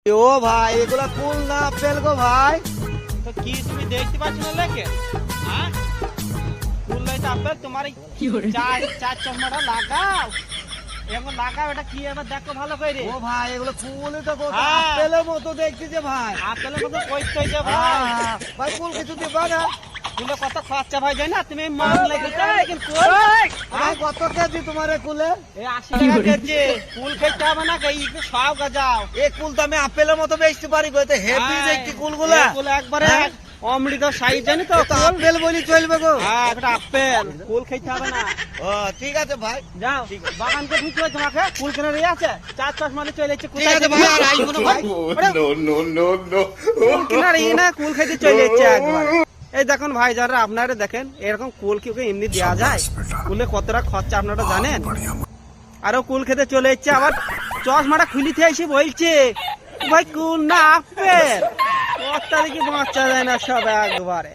ও ভাই এগুলা কুল না আপেল গো ভাই। তো কি তুমি দেখতে পাচ্ছ না লেকে? হ্যাঁ, ফুল লাইট আপেল তোমার এই চার চার চশমাটা লাগাও, এখন লাগাও। এটা কি এবার দেখো ভালো করে। ও ভাই এগুলো কুলই তো গো, হ্যাঁ। আপেলের মতো দেখছি যে ভাই। আপেলের মতো কইতে হইছে ভাই। ভাই কুল কিছু দিবা না? ফুলে কত খরচা ভাই যায় না, তুমি মান লাগিতে কিন্তু ফুল ভাই কত কেজি তোমার এ কুলে? এই 80 টাকা কেজি। ফুল খেতে হবে না, এই একটু সব গাজাও। এই কুল তো আমি আপেলের মতো বেচতে পারি গো, এতে হেভি দেখছি কুলগুলা। ফুল একবারে হ্যাঁ। অমৃত সাইজ জানি তো। এ তো আপেল বলি চলবে গো। হ্যাঁ, এটা আপেল। ফুল খেতে হবে না। ও ঠিক আছে ভাই। যাও বাগানকে ঢুকতে হবে তোমাকে। ফুল কেনার ইয়ে আছে, চার চশমা নিয়ে চলে যাচ্ছে। ঠিক আছে ভাই, আর আসবো না ভাই। ফুল কেনার ইয়ে না, কুল খেতে চলে যাচ্ছে একবার। এই দেখুন ভাই, যারা আপনারা দেখেন এরকম কুল কি ওকে এমনি দেওয়া যায়? কুলে কতটা খরচা আপনারা জানেন? আরো কুল খেতে চলে যাচ্ছে, আবার চশমাটা খুলিতে এসে বলছে ভাই কুল না আপেল। কত দেখি বাচ্চা যায় না সব একবারে।